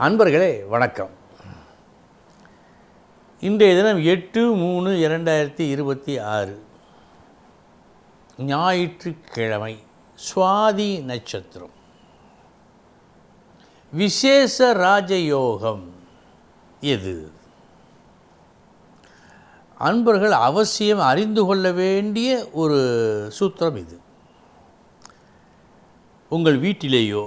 அன்பர்களே வணக்கம். இன்றைய தினம் 8/3/2026 ஞாயிற்றுக்கிழமை, சுவாதி நட்சத்திரம், விசேஷ ராஜயோகம். எது? அன்பர்கள் அவசியம் அறிந்து கொள்ள வேண்டிய ஒரு சூத்திரம் இது. உங்கள் வீட்டிலேயோ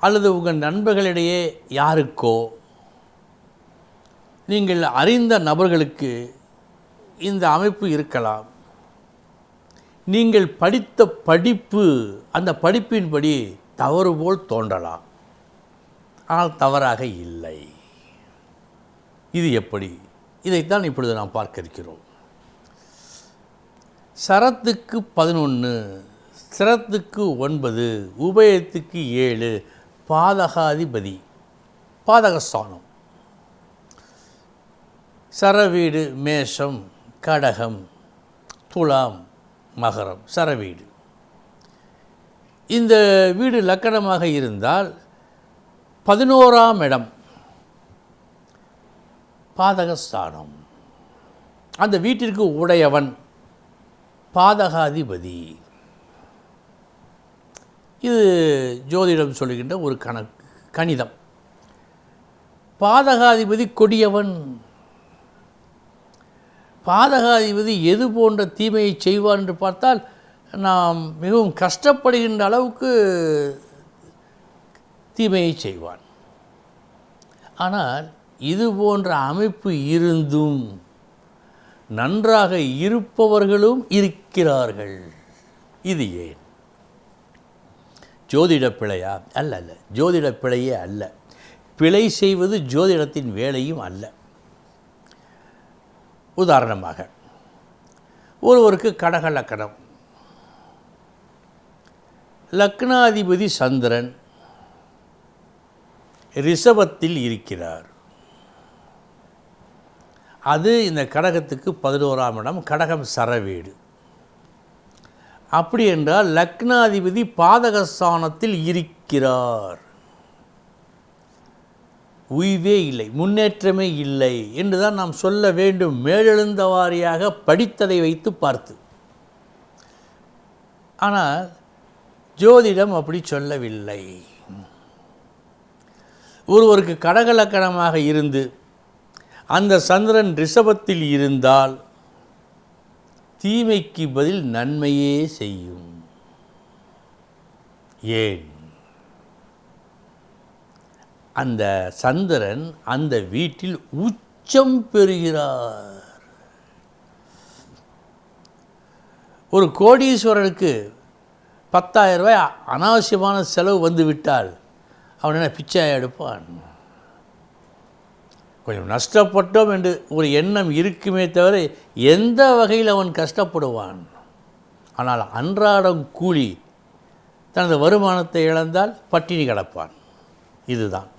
அல்லது உங்கள் நண்பர்களிடையே யாருக்கோ நீங்கள் அறிந்த நபர்களுக்கு இந்த அமைப்பு இருக்கலாம். நீங்கள் படித்த படிப்பு, அந்த படிப்பின்படி தவறு போல் தோன்றலாம், ஆனால் தவறாக இல்லை. இது எப்படி? இதைத்தான் இப்பொழுது நாம் பார்க்க இருக்கிறோம். சரத்துக்கு 11, சிரத்துக்கு 9, உபயத்துக்கு 7, பாதகாதிபதி, பாதகஸ்தானம். சரவீடு மேஷம், கடகம், துலாம், மகரம். சரவீடு இந்த வீடு லக்கணமாக இருந்தால் 11ஆம் இடம் பாதகஸ்தானம். அந்த வீட்டிற்கு உடையவன் பாதகாதிபதி. இது ஜோதிடம் சொல்லுகின்ற ஒரு கணிதம். பாதகாதிபதி கொடியவன். பாதகாதிபதி எது போன்ற தீமையை செய்வான் என்று பார்த்தால், நாம் மிகவும் கஷ்டப்படுகின்ற அளவுக்கு தீமையை செய்வான். ஆனால் இது போன்ற அமைப்பு இருந்தும் நன்றாக இருப்பவர்களும் இருக்கிறார்கள். இது ஏன்? ஜோதிட பிழையா? அல்ல, ஜோதிட பிழையே அல்ல. பிழை செய்வது ஜோதிடத்தின் வேலையும் அல்ல. உதாரணமாக, ஒருவருக்கு கடக லக்கணம், லக்னாதிபதி சந்திரன் ரிஷபத்தில் இருக்கிறார். அது இந்த கடகத்துக்கு 11ஆம் இடம். கடகம் சரவீடு. அப்படி என்றால் லக்னாதிபதி பாதகஸ்தானத்தில் இருக்கிறார். உய்வே இல்லை, முன்னேற்றமே இல்லை என்றுதான் நாம் சொல்ல வேண்டும், மேலெழுந்த வாரியாக படித்ததை வைத்து பார்த்து. ஆனால் ஜோதிடம் அப்படி சொல்லவில்லை. ஒருவருக்கு கடக லக்கணமாக இருந்து அந்த சந்திரன் ரிஷபத்தில் இருந்தால் தீமைக்கு பதில் நன்மையே செய்யும். ஏன்? அந்த சந்திரன் அந்த வீட்டில் உச்சம் பெறுகிறார். ஒரு கோடீஸ்வரனுக்கு 10,000 ரூபாய் அனாவசியமான செலவு வந்துவிட்டால் அவன் என்ன பிச்சையாக எடுப்பான்? கொஞ்சம் நஷ்டப்பட்டோம் என்று ஒரு எண்ணம் இருக்குமே தவிர எந்த வகையில் அவன் கஷ்டப்படுவான்? ஆனால் அன்றாடம் கூலி தனது வருமானத்தை இழந்தால் பட்டினி கிடப்பான். இதுதான்.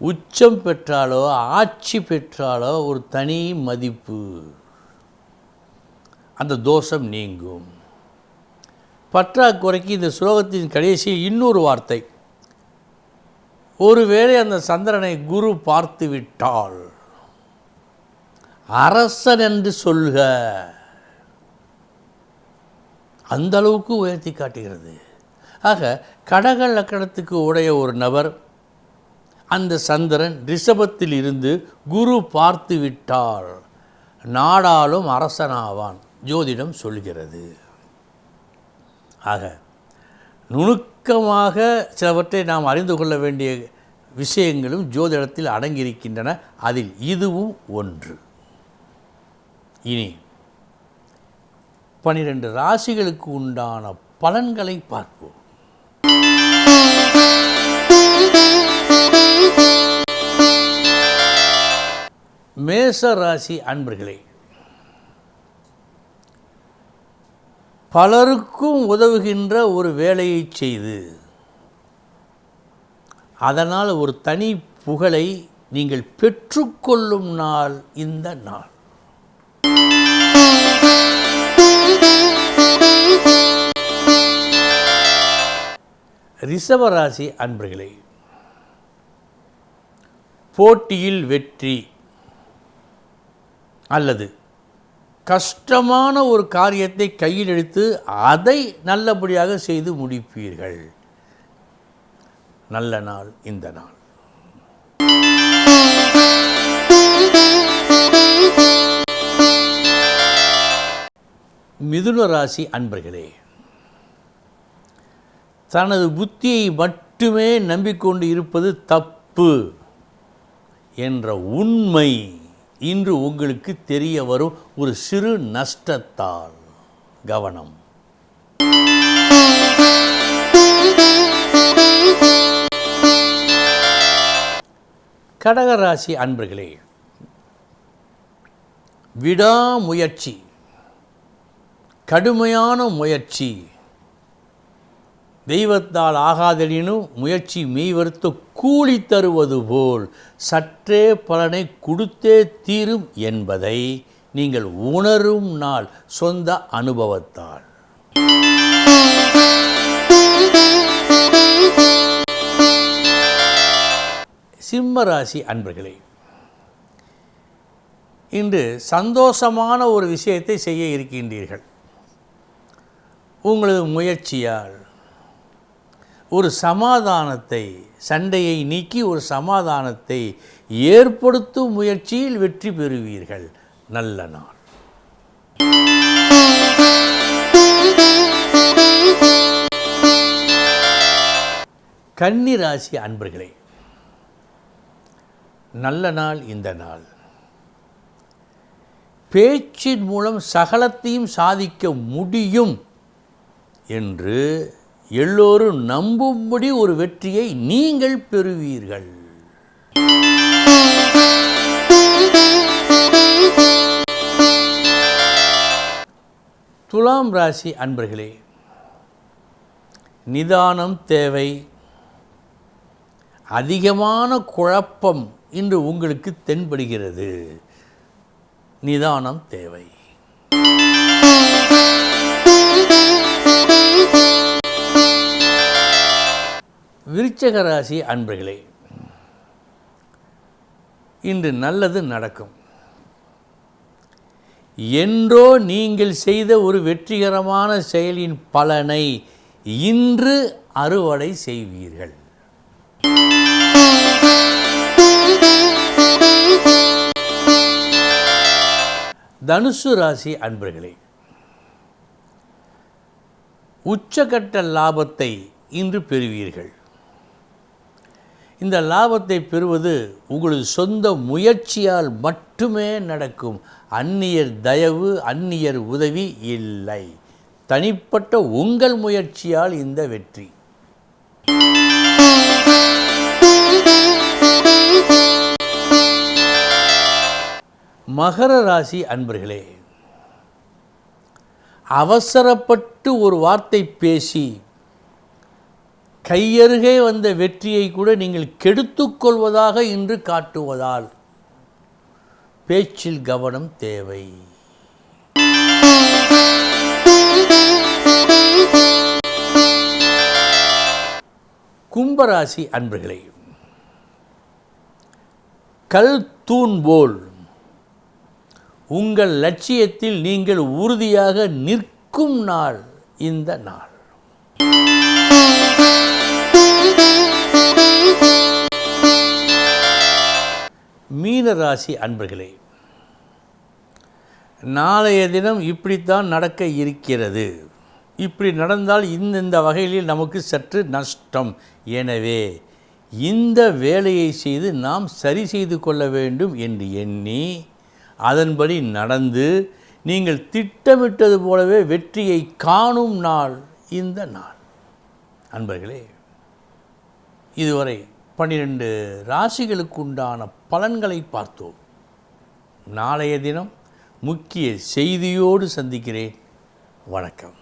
உச்சம் பெற்றாலோ ஆட்சி பெற்றாலோ ஒரு தனி மதிப்பு, அந்த தோஷம் நீங்கும். பற்றாக்குறைக்கு இந்த ஸ்லோகத்தின் கடைசியில் இன்னொரு வார்த்தை, ஒருவேளை அந்த சந்திரனை குரு பார்த்து விட்டால் அரசன் என்று சொல்க. அந்த அளவுக்கு உயர்த்தி காட்டுகிறது. ஆக கடக லக்கணத்துக்கு உடைய ஒரு நபர், அந்த சந்திரன் ரிஷபத்தில் இருந்து குரு பார்த்து விட்டால் நாடாளும் அரசனாவான், ஜோதிடம் சொல்கிறது. ஆக நுணுக்கமாக சிலவற்றை நாம் அறிந்து கொள்ள வேண்டிய விஷயங்களும் ஜோதிடத்தில் அடங்கியிருக்கின்றன. அதில் இதுவும் ஒன்று. இனி 12 ராசிகளுக்கு உண்டான பலன்களை பார்ப்போம். மேஷ ராசி அன்பர்களே, பலருக்கும் உதவுகின்ற ஒரு வேலையை செய்து அதனால் ஒரு தனி புகழை நீங்கள் பெற்றுக்கொள்ளும் நாள் இந்த நாள். ரிஷபராசி அன்பர்களே, போட்டியில் வெற்றி அல்லது கஷ்டமான ஒரு காரியத்தை கையில் எடுத்து அதை நல்லபடியாக செய்து முடிப்பீர்கள். நல்ல நாள் இந்த நாள். மிதுன ராசி அன்பர்களே, தனது புத்தியை மட்டுமே நம்பிக்கொண்டு இருப்பது தப்பு என்ற உண்மை இன்று உங்களுக்கு தெரிய வரும் ஒரு சிறு நஷ்டத்தால். கவனம். கடகராசி அன்பர்களே, விடாமுயற்சி, கடுமையான முயற்சி, தெய்வத்தால் ஆகாதெனினும் முயற்சி மெய்வருத்த கூலி தருவது போல் சற்றே பலனை கொடுத்தே தீரும் என்பதை நீங்கள் உணரும் நாள் சொந்த அனுபவத்தால். சிம்மராசி அன்பர்களே, இன்று சந்தோஷமான ஒரு விஷயத்தை செய்ய இருக்கின்றீர்கள். உங்களது முயற்சியால் ஒரு சமாதானத்தை, சண்டையை நீக்கி ஒரு சமாதானத்தை ஏற்படுத்தும் முயற்சியில் வெற்றி பெறுவீர்கள். நல்ல நாள். கன்னிராசி அன்பர்களே, நல்ல நாள் இந்த நாள். பேச்சின் மூலம் சகலத்தையும் சாதிக்க முடியும் என்று எல்லோரும் நம்பும்படி ஒரு வெற்றியை நீங்கள் பெறுவீர்கள். துலாம் ராசி அன்பர்களே, நிதானம் தேவை. அதிகமான குழப்பம் இன்று உங்களுக்கு தென்படுகிறது. நிதானம் தேவை. விருச்சிக ராசி அன்பர்களே, இன்று நல்லது நடக்கும். என்றோ நீங்கள் செய்த ஒரு வெற்றிகரமான செயலின் பலனை இன்று அறுவடை செய்வீர்கள். தனுசு ராசி அன்பர்களே, உச்சகட்ட லாபத்தை இன்று பெறுவீர்கள். இந்த லாபத்தை பெறுவது உங்களது சொந்த முயற்சியால் மட்டுமே நடக்கும். அந்நியர் தயவு, அந்நியர் உதவி இல்லை. தனிப்பட்ட உங்கள் முயற்சியால் இந்த வெற்றி. மகர ராசி அன்பர்களே, அவசரப்பட்டு ஒரு வார்த்தை பேசி கையருகே வந்த வெற்றியை கூட நீங்கள் கெடுத்துக்கொள்வதாக இன்று காட்டுவதால் பேச்சில் கவனம் தேவை. கும்பராசி அன்பர்களே, கல் தூண் போல் உங்கள் லட்சியத்தில் நீங்கள் உறுதியாக நிற்கும் நாள் இந்த நாள். மீனராசி அன்பர்களே, நாளைய தினம் இப்படித்தான் நடக்க இருக்கிறது. இப்படி நடந்தால் இந்த வகையில் நமக்கு சற்று நஷ்டம். எனவே இந்த வேலையை செய்து நாம் சரி செய்து கொள்ள வேண்டும் என்று எண்ணி அதன்படி நடந்து நீங்கள் திட்டமிட்டது போலவே வெற்றியை காணும் நாள் இந்த நாள். அன்பர்களே, இதுவரை 12 ராசிகளுக்கு உண்டான பலன்களை பார்த்தோம். நாளைய தினம் முக்கிய செய்தியோடு சந்திக்கிறேன். வணக்கம்.